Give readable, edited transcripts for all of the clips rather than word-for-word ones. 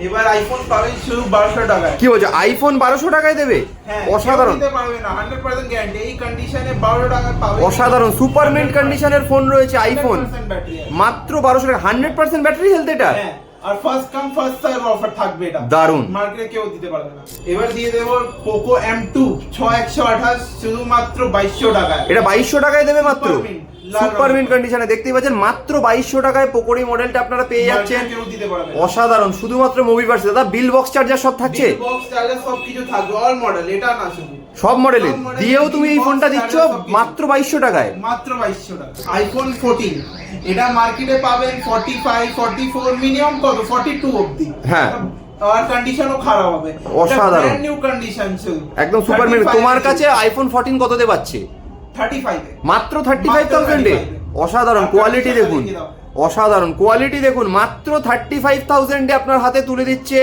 এবার আইফোন পাবেন শুধু 1200 টাকায়। কি বলছো, আইফোন 1200 টাকায় দেবে? অসাধারণ, দিতে পারবে না, 100% গ্যারান্টি। এই কন্ডিশনে 1200 টাকায় পাবে। অসাধারণ সুপার মিন্ট কন্ডিশনের ফোন রয়েছে আইফোন, 100% ব্যাটারি মাত্র 1200 টাকা। 100% ব্যাটারি হেলথ এটা। হ্যাঁ, আর first come first serve offer থাকবে এটা। দারুন, মার্কেটে কেউ দিতে পারবে না। এবার দিয়ে দেবো পোকো M2 6128 শুধুমাত্র 2200 টাকায়। এটা 2200 টাকায় দেবে মাত্র। Super সুপার মিন্ট কন্ডিশনে দেখতেই পাচ্ছেন, মাত্র 2200 টাকায় পোকোরি মডেলটা আপনারা পেয়ে যাচ্ছেন। কেউ দিতে পারবে না। অসাধারণ, শুধুমাত্র মুভিভার্স। দাদা বিল বক্স চার্জার সব থাকছে? বিল বক্স চার্জার সব কিছু থাকবে, অল মডেল, এটা না শুধু সব মডেলের দিয়েও তুমি এই ফোনটা দিচ্ছ মাত্র 2200 টাকায়। মাত্র 2200 টাকা। আইফোন 14 এটা মার্কেটে পাবেন 45 44 মিনিমাম কত 42 অবধি। হ্যাঁ, আর কন্ডিশনও খারাপ হবে। অসাধারণ, ব্র্যান্ড নিউ কন্ডিশন শুধু একদম সুপার মিন্ট। তোমার কাছে আইফোন 14 কততে পাচ্ছে? 35 এ, মাত্র 35000 এ। অসাধারণ কোয়ালিটি দেখুন, অসাধারণ কোয়ালিটি দেখুন, মাত্র 35000 এ আপনার হাতে তুলে দিচ্ছে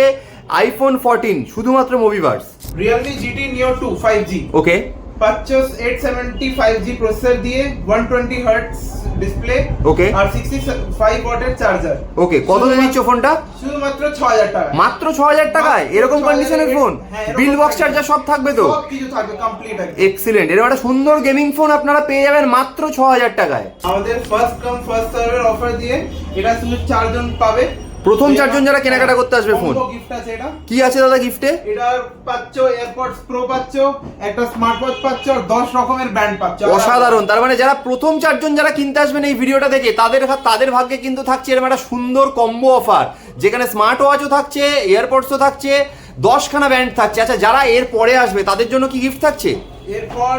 আইফোন 14 শুধুমাত্র মুভিভার্স। Realme GT Neo 2 5G ওকে, পাচ্ছেস 875G প্রসেসর দিয়ে, 120 হার্টজ ডিসপ্লে, ওকে, আর 65 ওয়াটের চার্জার। ওকে, কত দিয়ে দিচ্ছ ফোনটা? শুধুমাত্র 6000 টাকা। মাত্র 6000 টাকায় এরকম কন্ডিশনের ফোন, বিল বক্স চার্জার সব থাকবে তো? সব কিছু থাকবে কমপ্লিট। এক্সিলেন্ট, এরকম একটা সুন্দর গেমিং ফোন আপনারা পেয়ে যাবেন মাত্র 6000 টাকায়। আমাদের ফার্স্ট কাম ফার্স্ট সার্ভের অফার দিয়ে এটা শুধু 4 জন পাবে। প্রথম 4 জন যারা কেনাকাটা করতে আসবে ফোন। গিফট আছে এটা। কি আছে দাদা গিফটে? এটা পাচ্ছো এয়ারপডস প্রো পাচ্ছো, একটা স্মার্ট ওয়াচ পাচ্ছো, আর 10 রকমের ব্যান্ড পাচ্ছো। অসাধারণ, তার মানে যারা প্রথম 4 জন যারা কিনতে আসবেন এই ভিডিওটা দেখে তাদের ভাগ্যে কিন্তু থাকছে এরকম একটা সুন্দর কম্বো অফার, যেখানে স্মার্ট ওয়াচও থাকছে, এয়ারপডসও থাকছে, 10খানা ব্যান্ড থাকছে। আচ্ছা, যারা এর পরে আসবে তাদের জন্য কি গিফট থাকছে? এরপর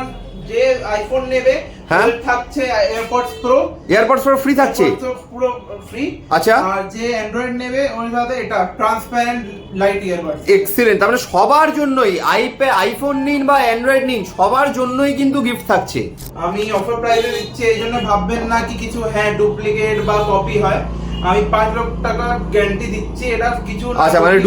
যে আইফোন নেবে ওর থাকছে AirPods pro. AirPods pro free থাকছে পুরো ফ্রি। আচ্ছা, আর যে অ্যান্ড্রয়েড নেবে ওর সাথে এটা ট্রান্সপারেন্ট লাইট ইয়ারবাডস। এক্সিলেন্ট, তার মানে সবার জন্যই আইফোন নিন বা অ্যান্ড্রয়েড নিন, সবার জন্যই কিন্তু গিফট থাকছে। আমি অফার প্রাইসে দিচ্ছি, এই জন্য ভাববেন না কি কিছু ডুপ্লিকেট বা কপি হয়। আমি 5 লক্ষ টাকা গ্যারান্টি দিচ্ছি, এটা কিছু না। আচ্ছা, মানে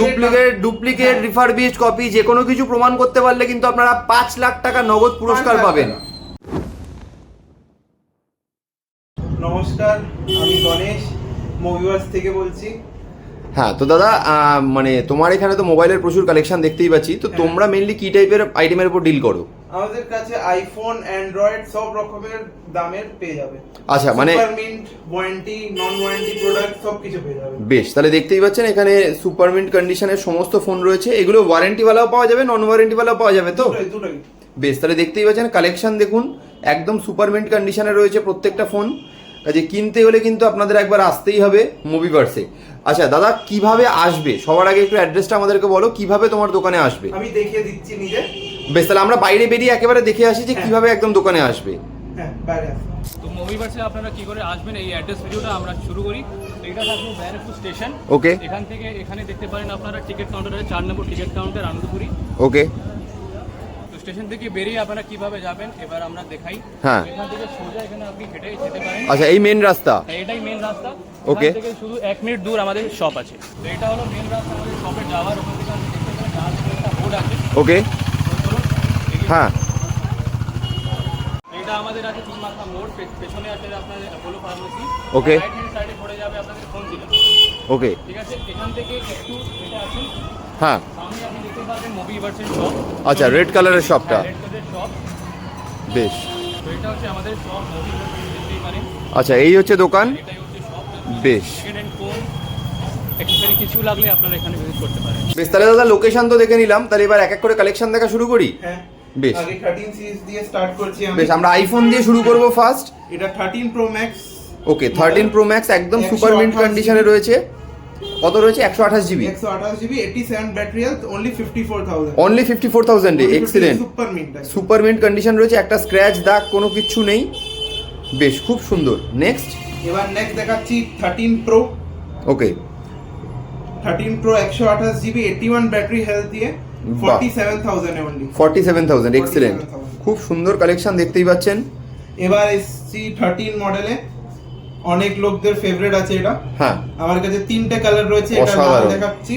ডুপ্লিকেট রিফারবিশড কপি যে কোনো কিছু প্রমাণ করতে পারলে কিন্তু আপনারা 5 লাখ টাকা নগদ পুরস্কার পাবেন। নমস্কার, আমি গণেশ মুভিভার্স থেকে বলছি। হ্যাঁ, তো দাদা মানে তোমার এখানে তো মোবাইলের প্রচুর কালেকশন দেখতেই পাচ্ছি, তো তোমরা মেইনলি কি টাইপের আইটেমের উপর ডিল করো? আমাদের কাছে আইফোন, অ্যান্ড্রয়েড সব রকমের দামের পেয়ে যাবে। আচ্ছা, মানে সুপার মিন্ট, ওয়ারেন্টি, নন ওয়ারেন্টি প্রোডাক্ট সব কিছু পেয়ে যাবে। বেশ, তাহলে দেখতেই পাচ্ছেন এখানে সুপার মিন্ট কন্ডিশনের সমস্ত ফোন রয়েছে। এগুলো ওয়ারেন্টি ওয়ালাও পাওয়া যাবে, নন ওয়ারেন্টি ওয়ালাও পাওয়া যাবে তো? দুটোই। বেশ, তাহলে দেখতেই পাচ্ছেন কালেকশন দেখুন, একদম সুপার মিন্ট কন্ডিশনে রয়েছে প্রত্যেকটা ফোন। কাজে কিনতে হলে কিন্তু আপনাদের একবার আসতেই হবে মুভিভার্সে। আচ্ছা দাদা, কিভাবে আসবে সবার আগে একটু অ্যাড্রেসটা আমাদেরকে বলো, কিভাবে তোমার দোকানে আসবে? আমি দেখিয়ে দিচ্ছি নিজে। বেশ, তাহলে আমরা বাইরে বেরিয়ে একেবারে দেখে আসি যে কিভাবে একদম দোকানে আসবে। হ্যাঁ, বাইরে আসুন। তো মুভিভার্সে আপনারা কি করে আসবেন এই অ্যাড্রেস ভিডিওটা আমরা শুরু করি। তো এটা থাকবে ব্যারাকপুর স্টেশন। ওকে, এখান থেকে এখানে দেখতে পারেন আপনারা টিকিট কাউন্টার আছে, 4 নম্বর টিকিট কাউন্টার, আনন্দপুরি। ওকে, তো স্টেশন থেকে বেরিয়ে আপনারা কিভাবে যাবেন এবার আমরা দেখাই। হ্যাঁ, এখান থেকে সোজা এখানে আপনি হেঁটে যেতে পারেন। আচ্ছা, এই মেন রাস্তা? এটাই মেন রাস্তা। ওকে, এখান থেকে শুধু 1 মিনিট দূর আমাদের শপ আছে। তো এটা হলো মেন রাস্তা আমাদের শপে যাওয়ার। ওখান থেকে আপনি দেখতে পারেন ডান দিকে একটা বোর্ড আছে। ওকে, হ্যাঁ, এটা আমাদের আছে 3 মাথা মোড়, পেছনে আছে আপনাদের অ্যাপোলো ফার্মেসি। ওকে, রাইট হ্যান্ড সাইডে পড়ে যাবে আপনাদের ফোন দিলাম। ওকে, ঠিক আছে, এখান থেকে একটু এটা আছে, হ্যাঁ, সামনে আপনি দেখতে পাবেন মুভিভার্সের শপ। আচ্ছা, রেড কালারের শপটা। রেড কালারের শপ। বেশ, তো এটা হচ্ছে আমাদের শপ, মুভিভার্স দেখতেই পারেন। আচ্ছা, এই হচ্ছে দোকান। এটাই হচ্ছে শপ। বেশ, সেকেন্ড হ্যান্ড ফোন, অ্যাকসেসরি কিছু লাগলে আপনারা এখানে ভিজিট করতে পারেন। বেশ, তাহলে দাদা লোকেশন তো দেখে নিলাম, তাহলে এবার এক এক করে কালেকশন দেখা শুরু করি। হ্যাঁ, বেশ, আগে 13 সিরিজ দিয়ে স্টার্ট করছি আমি। বেশ, আমরা আইফোন দিয়ে শুরু করব ফার্স্ট। এটা 13 pro max. Okay, 13 pro max একদম সুপার মিন্ট কন্ডিশনে রয়েছে। কত রয়েছে? 128 GB. 128 GB, 87 battery health, only 54,000। Only 54,000 এ। Excellent, super mint. Super mint condition রয়েছে, একটা স্ক্র্যাচ দাগ কোনো কিছু নেই। বেশ, খুব সুন্দর। নেক্সট, এবার নেক্সট দেখাচ্ছি 13 প্রো। ওকে, 13 প্রো 128 জিবি, 81 ব্যাটারি হেলথ দিয়ে 47,000 এ অনলি। 47,000, এক্সিলেন্ট, খুব সুন্দর কালেকশন দেখতেই পাচ্ছেন। এবার এসছি 13 মডেলে, অনেক লোকদের ফেভারিট আছে এটা। হ্যাঁ, আমার কাছে 3টে কালার রয়েছে, এটা অসাধারণ। দেখাচ্ছি।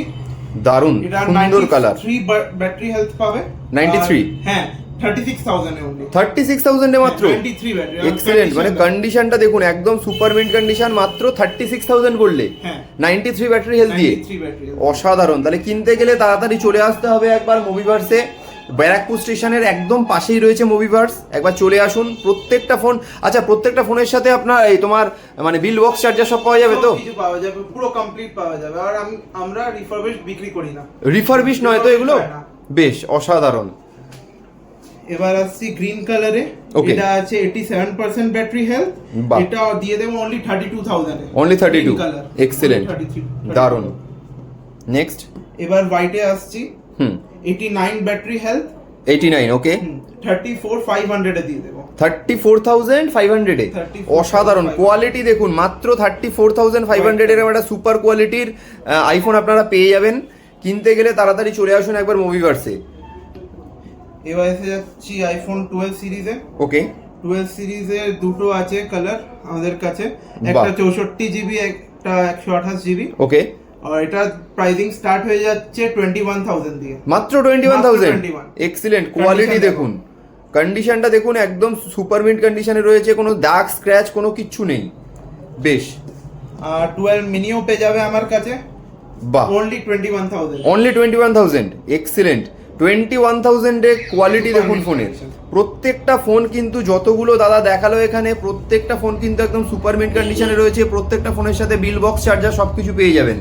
দারুণ এটা সুন্দর কালার। 93 ব্যাটারি হেলথ পাবে। 93? হ্যাঁ, 36,000 এ only 36,000 এ মাত্র 93 ব্যাটারি এক্সিলেন্ট, মানে কন্ডিশনটা দেখুন একদম সুপার মিন্ট কন্ডিশন, মাত্র 36,000 বললে হ্যাঁ 93 ব্যাটারি হেলথ দিয়ে, 93 ব্যাটারি অসাধারণ। তাহলে কিনতে গেলে তাড়াতাড়ি চলে আসতে হবে একবার মুভিভার্সে। ব্যারাকপুর স্টেশনের একদম পাশেই রয়েছে মুভিভার্স, একবার চলে আসুন। প্রত্যেকটা ফোন, আচ্ছা প্রত্যেকটা ফোনের সাথে আপনার এই তোমার মানে বিল বক্স চার্জার সব পাওয়া যাবে তো? সব কিছু পাওয়া যাবে, পুরো কমপ্লিট পাওয়া যাবে। আর আমরা রিফারবিশ বিক্রি করি না। রিফারবিশ নয় তো এগুলো? হয় না। বেশ অসাধারণ। এবার আসছি গ্রিন কালারে, Okay. এটা আছে 87% ব্যাটারি হেলথ, বাহ। এটা দিয়ে দেবো অনলি 32,000 এ। অনলি 32, Green color, এক্সিলেন্ট, 33, দারুণ। নেক্সট এবার হোয়াইটে আসছি, হুম 89 ব্যাটারি হেলথ, 89, ওকে 34,500 এ দিয়ে দেবো। 34,500 এ, 34,500 অসাধারণ কোয়ালিটি দেখুন, মাত্র 34,500 এর একটা সুপার কোয়ালিটির আইফোন আপনারা পেয়ে যাবেন। কিনতে গেলে তাড়াতাড়ি চলে আসুন একবার মুভিভার্সে। এবার এসে যাচ্ছি আইফোন 12 সিরিজে। ওকে 12 সিরিজের দুটো আছে কালার আমাদের কাছে, বাহ। একটা 64 জিবি, একটা 128 জিবি। ওকে, আর এটা প্রাইসিং স্টার্ট হয়ে যাচ্ছে 21,000 দিয়ে। মাত্র 21,000, 21,000 এক্সিলেন্ট কোয়ালিটি Condition দেখুন, কন্ডিশনটা দেখুন একদম সুপার মিন্ট কন্ডিশনে রয়েছে, কোনো দাগ স্ক্র্যাচ কোনো কিচ্ছু নেই। বেশ, আর 12 মিনিও পেয়ে যাবে আমার কাছে বাহ, অনলি 21,000। Only 21,000, excellent. 21,000 এ কোয়ালিটি Super দেখুন mint ফোনের। condition। প্রত্যেকটা ফোন কিন্তু যতগুলো দাদা দেখালো এখানে, প্রত্যেকটা ফোন কিন্তু একদম সুপার মিন্ট কন্ডিশনে রয়েছে। প্রত্যেকটা ফোনের সাথে বিল বক্স চার্জার সবকিছু পেয়ে যাবেন।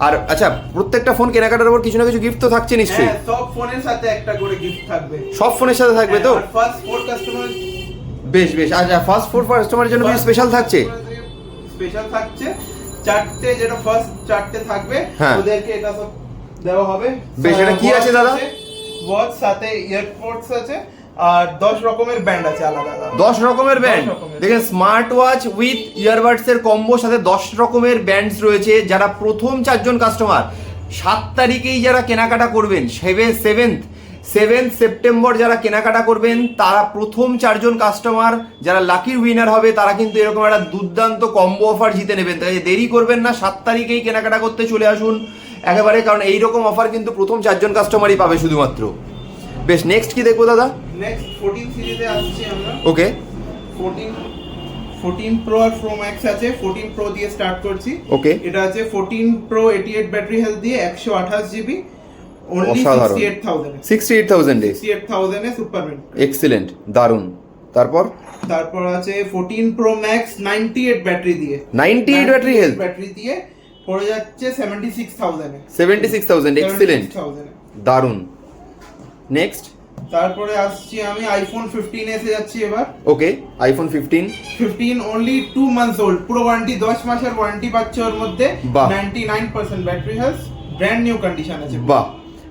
আর আচ্ছা প্রত্যেকটা ফোন কেনাকাটার উপর কিছু না কিছু গিফট তো থাকছে নিশ্চয়ই? হ্যাঁ, সব ফোনের সাথে একটা করে গিফট থাকবে। সব ফোনের সাথে থাকবে তো? ফার্স্ট 4 কাস্টমার, বেশ বেশ। আচ্ছা ফার্স্ট 4 কাস্টমারের জন্য কিছু স্পেশাল থাকছে? স্পেশাল থাকছে চারটে, যেটা ফার্স্ট চারটে থাকবে হ্যাঁ। ওদেরকে এটা সব দেওয়া হবে। বেশ, এটা কি আছে দাদা? ওয়াচ, সাথে ইয়ারপডস আছে, আর 10 রকমের ব্যান্ড আছে আলাদা আলাদা। 10 রকমের ব্যান্ড, 10 রকমের। দেখেন স্মার্ট ওয়াচ উইথ ইয়ারবাডস এর কম্বো সাথে 10 রকমের ব্যান্ডস রয়েছে। যারা প্রথম 4 জন কাস্টমার 7 তারিখেই যারা কেনাকাটা করবেন, 7 সেপ্টেম্বর যারা কেনাকাটা করবেন, তারা প্রথম 4 জন কাস্টমার যারা লাকি উইনার হবে, তারা কিন্তু এরকম একটা দুর্দান্ত কম্বো অফার জিতে নেবেন। তাই দেরি করবেন না, 7 তারিখেই কেনাকাটা করতে চলে আসুন একেবারে, কারণ এইরকম অফার কিন্তু প্রথম 4 জন কাস্টমারই পাবে শুধুমাত্র। বেশ, নেক্সট কি দেখবো দাদা? নেক্সট 14 সিরিজে আসছি আমরা। ওকে 14 প্রো আর প্রো ম্যাক্স আছে। 14 প্রো দিয়ে স্টার্ট করছি। ওকে, এটা আছে 14 প্রো 88 ব্যাটারি হেলথ দিয়ে, 128 জিবি, অনলি অসাধারণ। 68,000 এ। 68,000 এ, 68,000 এ সুপার মিন্ট। এক্সিলেন্ট, দারুণ। তারপর আছে 14 প্রো ম্যাক্স 98 ব্যাটারি দিয়ে, 98 ব্যাটারি হেলথ, ব্যাটারি দিয়ে পড়ে যাচ্ছে 76,000 এ। 76,000, এক্সিলেন্ট, 76,000 এ। দারুণ। নেক্সট, তারপরে আসছি আমি আইফোন 15 এসে যাচ্ছি এবার। ওকে আইফোন 15, 15 অনলি 2 মান্থস ওল্ড, পুরো ওয়ারেন্টি 10 মাসের ওয়ারেন্টি পাচ্ছে ওর মধ্যে। বাহ। 99% battery health, brand new condition আছে। বাহ,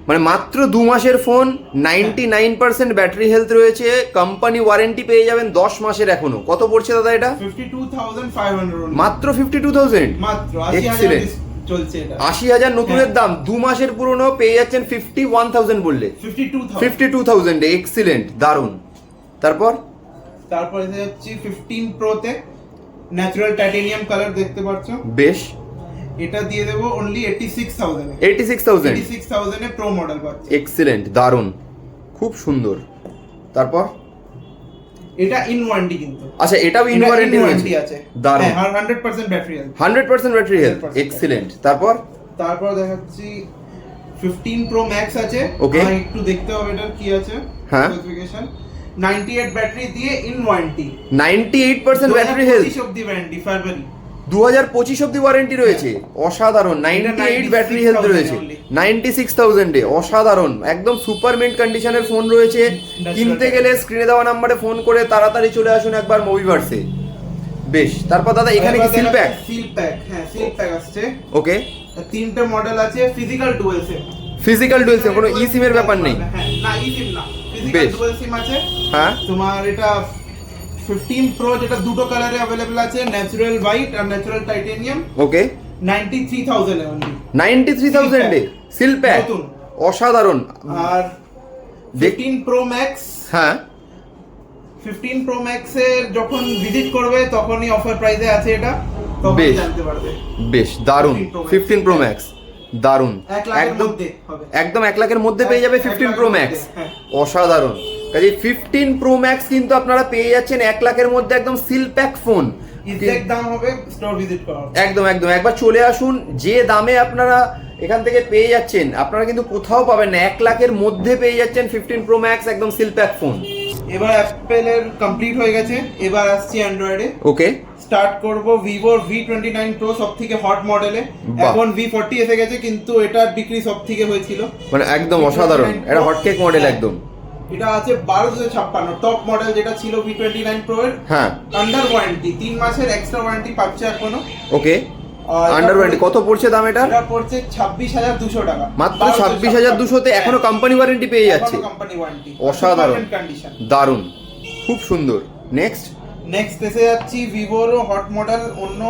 মানে মাত্র 2 মাসের ফোন, 99% ব্যাটারি হেলথ রয়েছে, কোম্পানি ওয়ারেন্টি পেয়ে যাবেন 10 মাসের। এখনো কত পড়ছে দাদা এটা? 52,500 only। মাত্র 52,000, মাত্র 80,000 Excellent। চলছে এটা। 80,000 নতুনের হ্যাঁ। দাম, 2 মাসের পুরনো পেয়ে যাচ্ছেন 51,000 বললে, 52,000। 52,000 এ, এক্সিলেন্ট, দারুণ। তারপর এসে যাচ্ছি 15 প্রোতে, ন্যাচারাল টাইটেনিয়াম কালার দেখতে পাচ্ছ। বেশ, এটা দিয়ে দেবো অনলি 86,000 এ। 86,000, 86,000 এ প্রো মডেল পাচ্ছে। এক্সিলেন্ট, দারুণ, খুব সুন্দর। তারপর এটা ইন ওয়ারেন্টি কিন্তু। আচ্ছা এটাও ইন ওয়ারেন্টি রয়েছে, আছে। দারুণ। হ্যাঁ, আর 100% battery health. 100% battery health, 100% excellent. তারপর দেখাচ্ছি 15 প্রো ম্যাক্স আছে। Okay. আমায় একটু দেখতে হবে এটার কি আছে হ্যাঁ। স্পেসিফিকেশন। 98 ব্যাটারি দিয়ে ইন ওয়ারেন্টি, 98% ব্যাটারি হেলথ, 2025 অবধি ওয়ারেন্টি, ফেব্রুয়ারি 2025 অবধি ওয়ারেন্টি রয়েছে, অসাধারণ। 98 ব্যাটারি হেলথ রয়েছে, 96,000 এ, অসাধারণ, একদম সুপার মিন্ট কন্ডিশনের ফোন রয়েছে। কিনতে গেলে স্ক্রিনে দেওয়া নাম্বারে ফোন করে তাড়াতাড়ি চলে আসুন একবার মুভিভার্সে। বেশ, তারপর দাদা এখানে কি সিল প্যাক? সিল প্যাক, হ্যাঁ সিল প্যাক আসছে। ওকে, তিনটে মডেল আছে, physical dual SIM. Physical dual সিম, কোনো ই সিমের ব্যাপার নেই? হ্যাঁ, না ই সিম না, ফিজিক্যাল বেশ। ডুয়াল সিম আছে। হ্যাঁ, তোমার এটা 15 প্রো যেটা দুটো কালারে अवेलेबल আছে, natural white R natural titanium. Okay 93,000 A only. 93,000 A seal pack, নতুন। অসাধারণ। আর 15 প্রো ম্যাক্স, হ্যাঁ 15 প্রো ম্যাক্স এর যখন ভিজিট করবে তখনই অফার প্রাইসে আছে এটা, তখন বেশ। জানতে পারবে। বেশ, দারুণ। 15 Pro Max। 15 প্রো ম্যাক্স, দারুণ, 1 লাখের একদম মধ্যে হবে। একদম 1 লাখের মধ্যে পেয়ে যাবে 1 15 লাখের প্রো মধ্যে, ম্যাক্স, হ্যাঁ। অসাধারণ। কাজে 15 প্রো ম্যাক্স কিন্তু আপনারা পেয়ে যাচ্ছেন 1 লাখের মধ্যে একদম সিল প্যাক ফোন। এক্সাক্ট দাম হবে স্টোর ভিজিট করা হবে। একদম একদম একবার চলে আসুন, যে দামে আপনারা এখান থেকে পেয়ে যাচ্ছেন আপনারা কিন্তু কোথাও পাবেন না, 1 লাখের মধ্যে পেয়ে যাচ্ছেন 15 প্রো ম্যাক্স একদম সিল প্যাক ফোন। এবার অ্যাপেলের কমপ্লিট হয়ে গেছে, এবার আসছি অ্যান্ড্রয়েডে। ওকে, স্টার্ট করব ভিভোর V29 Pro, সবথেকে হট মডেলে। বাহ। এখন V40 এসে গেছে, কিন্তু এটার বিক্রি সবথেকে হয়েছিল। মানে একদম অসাধারণ, এটা হটকেক মডেল একদম। এটা আছে 1256 টপ মডেল, যেটা ছিল V29 Pro এর হ্যাঁ, আন্ডার ওয়ারেন্টি, 3 মাসের এক্সট্রা ওয়ারেন্টি পাচ্ছে এখনো। ওকে, আর আন্ডার ওয়ারেন্টি কত পড়ছে দাম এটা? এটা পড়ছে 26,200 টাকা, মাত্র 26,200 তে এখনো কোম্পানি ওয়ারেন্টি পেয়ে যাচ্ছে। কোম্পানি ওয়ারেন্টি, অসাধারণ, কন্ডিশন দারুণ, খুব সুন্দর। নেক্সট এসে যাচ্ছি ভিভোর হট মডেল অন্য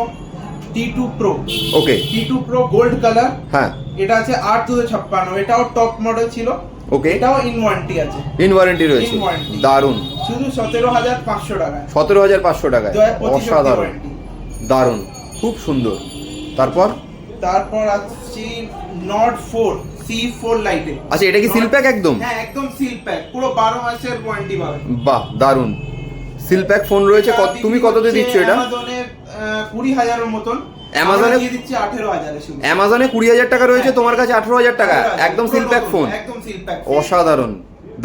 T2 Pro। ওকে, T2 Pro গোল্ড কালার, হ্যাঁ, এটা আছে 8,256, এটাও টপ মডেল ছিল। ওকে, এটাও ইন ওয়ারেন্টি আছে, ইন ওয়ারেন্টি রয়েছে, In warranty। দারুণ, শুধু 17,500 টাকায়, 17,500 টাকায়, 2025 অসাধারণ, ওয়ারেন্টি। দারুণ, খুব সুন্দর। তারপর আসছি নট 4 C4 লাইটে। আচ্ছা, এটা কি সিল প্যাক একদম? হ্যাঁ, একদম সিল প্যাক, পুরো 12 মাসের ওয়ারেন্টি পাবে। বাহ, দারুণ, সিল প্যাক ফোন রয়েছে। তুমি কততে দিচ্ছ এটা? অ্যামাজনে 20,000 এর মতন, অ্যামাজনে দিয়ে দিচ্ছি 18,000 এ শুধু। অ্যামাজনে 20,000 টাকা রয়েছে, হ্যাঁ। তোমার কাছে 18,000 টাকা, একদম সিল প্যাক ফোন, একদম সিল প্যাক, অসাধারণ,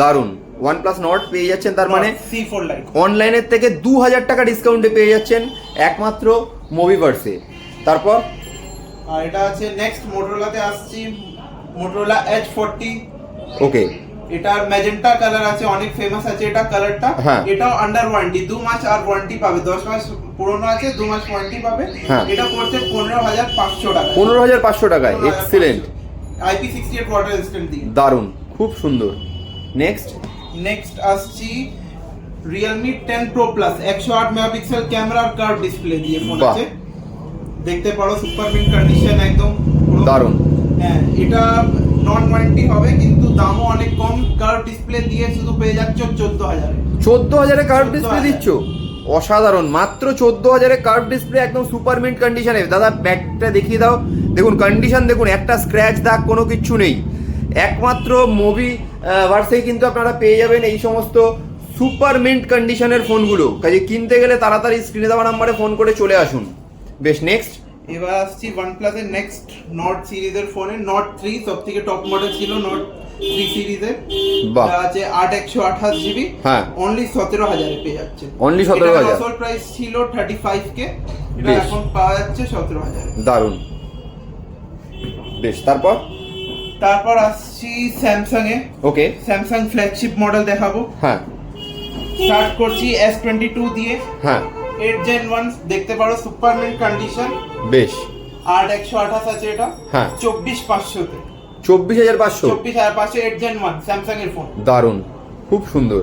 দারুণ। OnePlus Nord পেয়ে যাচ্ছেন, তার মানে C4 লাইট অনলাইনের থেকে 2,000 টাকা ডিসকাউন্টে পেয়ে যাচ্ছেন একমাত্র মুভিভার্সে। তারপর আর এটা আছে নেক্সট মোটরোলাতে আসছি, মোটরোলা H40। ওকে, এটার ম্যাজেন্টা কালার আছে, অনেক ফেমাস আছে এটা কালারটা। হ্যাঁ। এটাও আন্ডার ওয়ারেন্টি, 2 মাস আর ওয়ারেন্টি পাবে, 10 মাস পুরনো আছে, 2 মাস ওয়ারেন্টি পাবে। হ্যাঁ। এটা পড়ছে 15,500 টাকা, 15,500 টাকায়, এক্সিলেন্ট, IP68 ওয়াটার রেজিস্ট্যান্ট দিয়ে, দারুণ, খুব সুন্দর। নেক্সট আসছি Realme 10 Pro Plus, 108 megapixel camera আর কার্ভ ডিসপ্লে দিয়ে ফোন বাহ। আছে, দেখতে পারো, সুপার মিন্ট কন্ডিশন একদম পুরো। দারুণ। হ্যাঁ, এটা নন ওয়ারেন্টি হবে, কিন্তু দামও অনেক কম, কার্ভ ডিসপ্লে দিয়ে শুধু পেয়ে যাচ্ছ 14,000 এ। 14,000-এ কার্ভ 14,000 ডিসপ্লে দিচ্ছ, অসাধারণ, মাত্র 14,000-এ কার্ভ ডিসপ্লে একদম সুপার মিন্ট কন্ডিশনে। দাদা ব্যাগটা দেখিয়ে দাও, দেখুন কন্ডিশন দেখুন, একটা স্ক্র্যাচ দাগ কোনো কিচ্ছু নেই। একমাত্র মুভি ভার্সেই কিন্তু আপনারা পেয়ে যাবেন এই সমস্ত সুপার মিন্ট কন্ডিশনের ফোনগুলো। কাজে কিনতে গেলে তাড়াতাড়ি স্ক্রিনে দেওয়া নাম্বারে ফোন করে চলে আসুন। বেশ, নেক্সট এবার আসছি OnePlus এর নেক্সট নট সিরিজের ফোনে, নট 3 সবথেকে টপ মডেল ছিল নট 3 সিরিজের। বাহ। এটা আছে 8/128 জিবি, হ্যাঁ, অনলি 17,000 এ পেয়ে যাচ্ছে। অনলি 17,000। আসল প্রাইস ছিল 35K, এটা বেশ। এখন পাওয়া যাচ্ছে 17,000। দারুণ, বেশ। তারপর আসছি Samsung A. Okay, Samsung flagship model দেখাবো। হ্যাঁ, স্টার্ট করছি S22 দিয়ে, হ্যাঁ, 8 Gen 1, দেখতে পারো সুপার মিন্ট কন্ডিশন, বেশ, 8/128 আছে এটা, হ্যাঁ, 24,500 তে, 24,500, 24,500 8 Gen 1 স্যামসাং এর ফোন। দারুণ, খুব সুন্দর।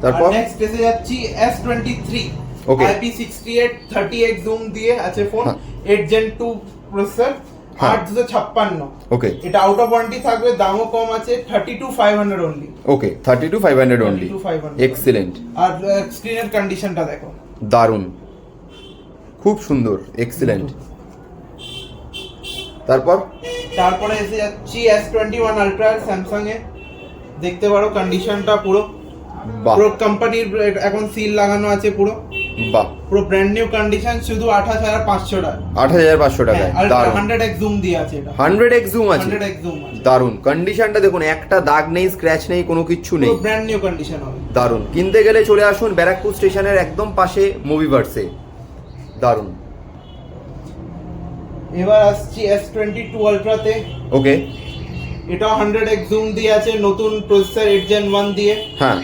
তারপর নেক্সট এসে যাচ্ছি S23, Okay. IP68 30x zoom দিয়ে আছে ফোন, হ্যাঁ। 8 Gen 2 প্রসেসর, হ্যাঁ। 8,256। ওকে, এটা আউট অফ ওয়ারেন্টি থাকবে, দামও কম আছে, 32,500 অনলি। ওকে, 32,500 অনলি, 32,500 এক্সিলেন্ট, আর স্ক্রিনের কন্ডিশনটা দেখো, দারুণ, খুব সুন্দর, এক্সিলেন্ট। তারপরে এসে যাচ্ছি S21 আলট্রা স্যামসাং এ, দেখতে পারো কন্ডিশনটা পুরো, বাহ, পুরো কোম্পানির এখন সিল লাগানো আছে, পুরো বাহ, পুরো ব্র্যান্ড নিউ কন্ডিশন, শুধু 28,500 টাকা, 8,500 টাকায়, দারুণ, 100x জুম দিয়ে আছে এটা, 100x জুম আছে, 100x জুম আছে, দারুণ। কন্ডিশনটা দেখুন, একটা দাগ নেই, স্ক্র্যাচ নেই, কোনো কিচ্ছু নেই, পুরো ব্র্যান্ড নিউ কন্ডিশন হবে। দারুণ। কিনতে গেলে চলে আসুন ব্যারাকপুর স্টেশনের একদম পাশে মুভিভার্সে, দারুণ। এবার আসছি S22 আলট্রাতে, ওকে, এটাও 100x জুম দিয়ে আছে, নতুন প্রসেসর 8 Gen 1 দিয়ে, হ্যাঁ,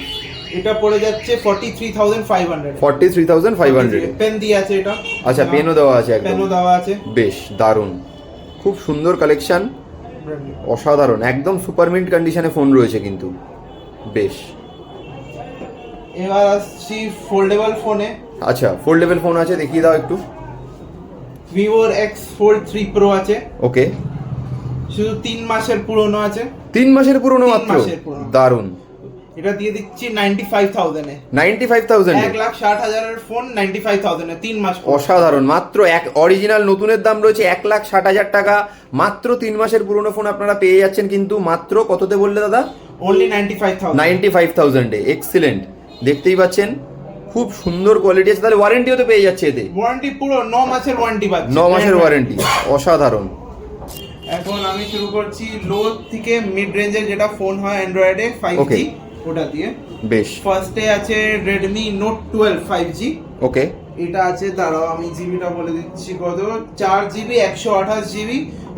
এটা পড়ে যাচ্ছে 43,500। 43,500, পেন দিয়ে আছে এটা, আচ্ছা, পেনও দেওয়া আছে, একদম পেনও দেওয়া আছে, বেশ, দারুণ, খুব সুন্দর কালেকশন, brand new। অসাধারণ, একদম সুপার মিন্ট কন্ডিশনে ফোন রয়েছে কিন্তু, বেশ। এবার আসছি ফোল্ডেবল ফোনে, আচ্ছা, ফোল্ডেবল ফোন আছে, দেখিয়ে দাও একটু। Vivo X Fold 3 Pro আছে, ওকে, শুধু 3 মাসের পুরনো আছে, 3 মাসের পুরনো 3 মাত্র, মাসের পুরনো। দারুণ, এটা দিয়ে দিচ্ছি 95,000 এ, 95,000 এ, 1,60,000 এর ফোন 95,000 এ, 3 মাস পুরনো। অসাধারণ, মাত্র এক অরিজিনাল নতুনের দাম রয়েছে 1,60,000 টাকা, মাত্র 3 মাসের পুরনো ফোন আপনারা পেয়ে যাচ্ছেন কিন্তু মাত্র কততে বললে দাদা? only 95,000 95,000 এ এক্সিলেন্ট, দেখতেই পাচ্ছেন খুব সুন্দর কোয়ালিটি আছে। তাহলে ওয়ারেন্টিও তো পেয়ে যাচ্ছে এতে, ওয়ারেন্টি পুরো 9 মাসের ওয়ারেন্টি পাচ্ছে। 9 মাসের ওয়ারেন্টি, অসাধারণ। এখন আমি শুরু করছি লো থেকে মিড রেঞ্জের যেটা ফোন হয় অ্যান্ড্রয়েডে 5G Okay. ওটা দিয়ে। বেশ, ফার্স্টে আছে Redmi Note 12 5G। ওকে, এটা আছে, দাঁড়াও আমি জিবিটা বলে দিচ্ছি কত, 4GB 128GB,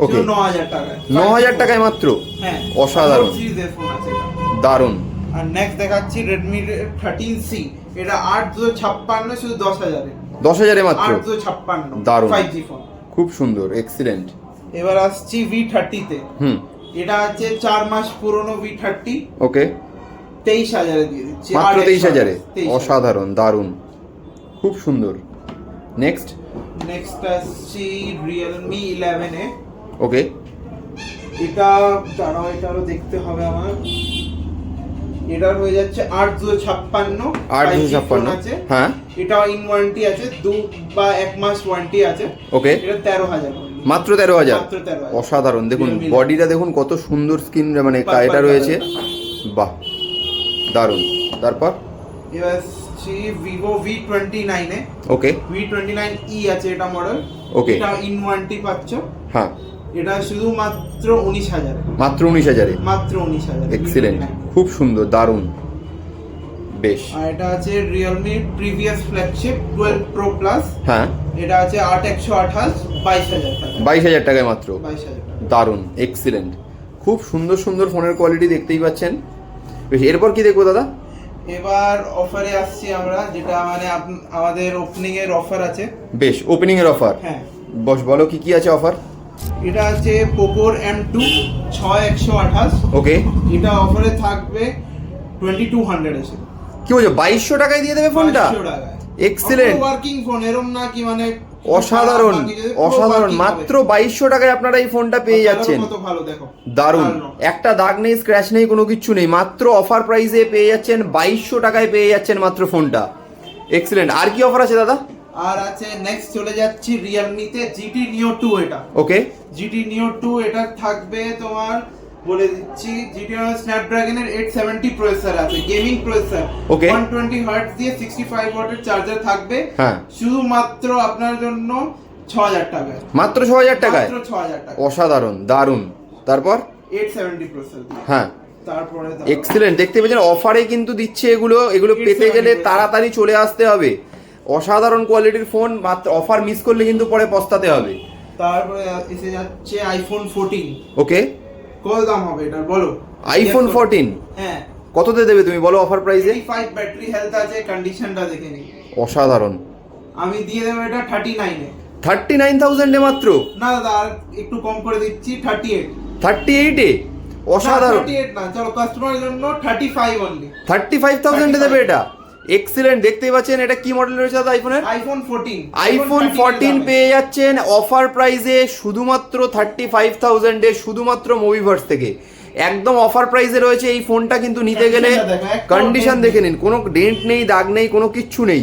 Okay. 9,000 টাকায়। 9,000 টাকায় মাত্র, হ্যাঁ, অসাধারণ। Note series এর ফোন আছে এটা। দারুণ। আর নেক্সট দেখাচ্ছি Redmi 13C, এটা 8,256 শুধু 10,000 এ। 10,000 এ মাত্র, 8,256 দারুণ। 5G phone. খুব সুন্দর, এক্সিলেন্ট। এবার আসছি V30 তে। এটা আছে 4 মাস পুরনো V30, ওকে, 23,000 এ দিয়ে দিচ্ছি। মাত্র 23,000 এ, 23,000 অসাধারণ, দারুণ, খুব সুন্দর। নেক্সট, নেক্সট আসছি Realme 11 এ। ওকে, এটা দাঁড়াও, এটারও দেখতে হবে আমার। এটার হয়ে যাচ্ছে 8,256 8,256 আছে। হ্যাঁ, এটা ইন ওয়ারেন্টি আছে, 2 বা 1 মাস ওয়ারেন্টি আছে। ওকে, এটা 13,000 মাত্র 13,000, মাত্র 13,000। অসাধারণ। দেখুন Realme বডিটা দেখুন কত সুন্দর স্কিন, মানে Purple এটা রয়েছে, color। বাহ, দারুণ। তারপর এবার আসছি Vivo V29 এ। ওকে, V29e আছে এটা মডেল। Okay। এটা ইন ওয়ারেন্টি পাচ্ছ। হ্যাঁ, এটা শুধুমাত্র 19,000 এ। মাত্র 19,000 এ, মাত্র 19,000 এ। Excellent, V29। খুব সুন্দর, দারুণ, বেশ। আর এটা আছে Realme previous flagship 12 Pro Plus। হ্যাঁ, এটা আছে 8,128 22,000 টাকা। 22,000 টাকায় মাত্র, 22,000 টাকা। দারুণ, এক্সিলেন্ট, খুব সুন্দর সুন্দর ফোনের কোয়ালিটি দেখতেই পাচ্ছেন। বেশ, এরপর কি দেখবো দাদা? এবার অফারে আসছি আমরা, যেটা মানে আমাদের ওপেনিং এর অফার আছে। বেশ, ওপেনিং এর অফার, হ্যাঁ, বস বলো কি কি আছে অফার? এটা আছে Poco M2 6128। ওকে, এটা অফারে থাকবে 2200 এসে। কি বলছো, 2200 টাকায় দিয়ে দেবে ফোনটা? 2200 টাকায়। এক্সিলেন্ট, ওয়ার্কিং ফোন, এরকম না কি মানে অসাধারণ, বাকি যদি পুরো অসাধারণ, working মাত্র হবে। 2200 টাকায় আপনারা এই ফোনটা পেয়ে আর যাচ্ছেন। কত ভালো দেখো, দারুণ, ভালো। একটা দাগ নেই, স্ক্র্যাচ নেই, কোনো কিছু নেই, মাত্র অফার প্রাইসে পেয়ে যাচ্ছেন, 2200 টাকায় পেয়ে যাচ্ছেন মাত্র ফোনটা। এক্সিলেন্ট। আর কি অফার আছে দাদা? আর আছে নেক্সট চলে যাচ্ছি Realme তে GT Neo 2। এটা ওকে, GT Neo 2, এটা থাকবে তোমার বলে দিচ্ছি, GT Snapdragon এর 870 প্রসেসর আছে, গেমিং প্রসেসর। Okay। 120 হার্টজ দিয়ে 65 ওয়াটের চার্জার থাকবে। হ্যাঁ, শুধুমাত্র আপনার জন্য 6,000 টাকায়। মাত্র 6,000 টাকায়, মাত্র 6,000 টাকা। অসাধারণ, দারুণ। তারপর 870 প্রসেসর দিয়ে। হ্যাঁ, তারপরে এক্সিলেন্ট, দেখতে পাচ্ছেন অফারে কিন্তু দিচ্ছে এগুলো। এগুলো পেতে গেলে তাড়াতাড়ি চলে আসতে হবে। অসাধারণ কোয়ালিটির ফোন, মাত্র অফার মিস করলে কিন্তু পরে পস্তাতে হবে। তারপরে এসে যাচ্ছে iPhone 14। ওকে, কত দাম হবে এটা বলো? আইফোন 14 হ্যাঁ, কততে দেবে তুমি বলো অফার প্রাইসে? 85 ব্যাটারি হেলথ আছে, কন্ডিশনটা দেখে নিই। অসাধারণ, আমি দিয়ে দেবো এটা 39 এ। 39,000 এ মাত্র? না দাদা, আর একটু কম করে দিচ্ছি, 38। 38 এ? অসাধারণ, 38 না, চলো কাস্টমারের জন্য 35 অনলি। 35,000 এ দেবে এটা? এক্সিলেন্ট, দেখতেই পাচ্ছেন এটা কি মডেল রয়েছে দাদা আইফোনের? iPhone 14। আইফোন 14 পেয়ে যাচ্ছেন অফার প্রাইসে শুধুমাত্র 35,000 এ, শুধুমাত্র মুভিভার্স থেকে। একদম অফার প্রাইসে রয়েছে এই ফোনটা, কিন্তু নিতে গেলে কন্ডিশন দেখে নিন, কোনো ডেন্ট নেই, দাগ নেই, কোনো কিচ্ছু নেই।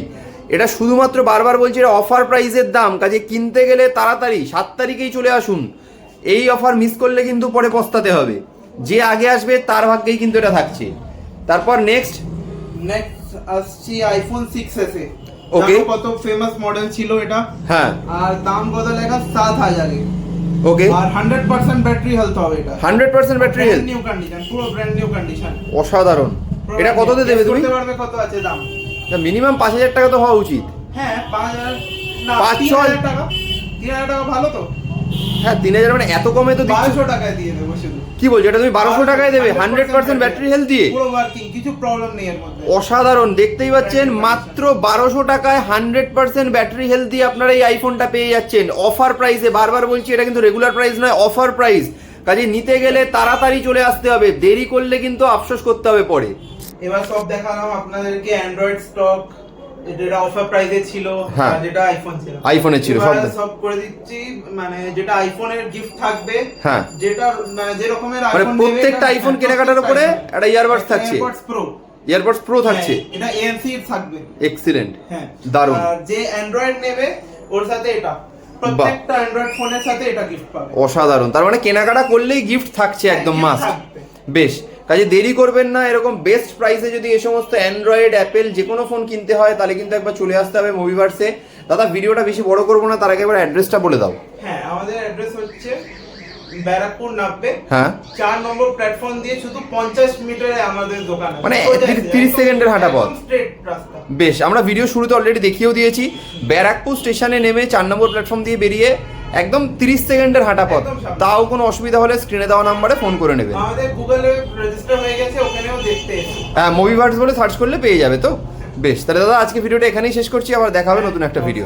এটা শুধুমাত্র বারবার বলছি এটা অফার প্রাইসের দাম, কাজে কিনতে গেলে তাড়াতাড়ি 7 তারিখেই চলে আসুন। এই অফার মিস করলে কিন্তু পরে পস্তাতে হবে। যে আগে আসবে তার ভাগ্যেই কিন্তু এটা থাকছে। তারপর নেক্সট আসছি iPhone 6s এ। Okay। জানো কত ফেমাস মডেল ছিল এটা? হ্যাঁ, আর দাম কত লেখা? 7,000 এ। ওকে, আর 100% ব্যাটারি হেলথ হবে এটা। 100% ব্যাটারি হেলথ, নিউ কন্ডিশন, পুরো ব্র্যান্ড নিউ কন্ডিশন। অসাধারণ। এটা কততে দেবে তুমি? করতে পারবে কত আছে দাম? মিনিমাম 5,000 টাকা তো হওয়া উচিত। হ্যাঁ, 5,000 না, 5,000 3,000 টাকা। 3,000 টাকা ভালো তো? হ্যাঁ, 3,000 মানে এত কমে তো দিচ্ছ। 1200 টাকায় দিয়ে দেবো শুধু। কি বলছো, এটা তুমি 1200 টাকায় দেবে 100% ব্যাটারি হেলথ দিয়ে? পুরো ওয়ার্কিং, কিছু প্রবলেম নেই এর মধ্যে। অসাধারণ, দেখতেই পাচ্ছেন মাত্র 1200 টাকায় 100% ব্যাটারি হেলথ দিয়ে আপনারা এই আইফোনটা পেয়ে যাচ্ছেন অফার প্রাইসে। বারবার বলছি এটা কিন্তু রেগুলার প্রাইস নয়, অফার প্রাইস। কাজে নিতে গেলে তাড়াতাড়ি চলে আসতে হবে, দেরি করলে কিন্তু আফসোস করতে হবে পরে। এবার সব দেখালাম আপনাদেরকে অ্যান্ড্রয়েড স্টক, যেটা অফার প্রাইসে ছিল, হ্যাঁ। আর যেটা আইফোন ছিল। আইফোনে ছিল সব। এবার সব করে দিচ্ছি, মানে যেটা আইফোনের গিফট থাকবে, হ্যাঁ, যেটা মানে যে রকমের মানে আইফোন প্রত্যেকটা আইফোন কেনাকাটার উপরে একটা ইয়ারবাডস থাকছে, এয়ারপডস প্রো। ইয়ারবাডস প্রো থাকছে। এটা ANC থাকবে। এক্সিলেন্ট, হ্যাঁ, দারুণ। আর যে অ্যান্ড্রয়েড নেবে ওর সাথে এটা, প্রত্যেকটা অ্যান্ড্রয়েড ফোনের সাথে এটা গিফট পাবে। অসাধারণ, তার মানে কেনাকাটা করলেই গিফট থাকছে একদম gift মাস্ট। থাকবে। বেশ, কাজে দেরি করবেন না, এরকম বেস্ট প্রাইসে যদি এই সমস্ত অ্যান্ড্রয়েড অ্যাপেল যে কোনো ফোন কিনতে হয় তাহলে কিন্তু একবার চলে আসতে হবে মুভিভার্সে। দাদা ভিডিওটা বেশি বড় করবো না, তার আগে একবার অ্যাড্রেসটা বলে দাও। হ্যাঁ, আমাদের অ্যাড্রেস হচ্ছে ব্যারাকপুর 90, হ্যাঁ 4 নম্বর প্ল্যাটফর্ম দিয়ে শুধু 50 মিটারে আমাদের দোকান আছে। মানে সোজা 30 সেকেন্ডের হাঁটা পথ। একদম স্ট্রেট রাস্তা। বেশ, আমরা ভিডিও শুরুতে অলরেডি দেখিয়েও দিয়েছি, ব্যারাকপুর স্টেশনে নেমে 4 নম্বর প্ল্যাটফর্ম দিয়ে বেরিয়ে একদম 30 সেকেন্ডের হাঁটা পথ। একদম সামনে। তাও কোনো অসুবিধা হলে স্ক্রিনে দেওয়া নাম্বারে ফোন করে নেবেন। আমাদের গুগলে রেজিস্টার হয়ে গেছে, ওখানেও দেখতে এসো। হ্যাঁ মুভিভার্স বলে সার্চ করলে পেয়ে যাবে তো। বেশ, তাহলে দাদা আজকে ভিডিওটা এখানেই শেষ করছি, আবার দেখা হবে নতুন একটা ভিডিও।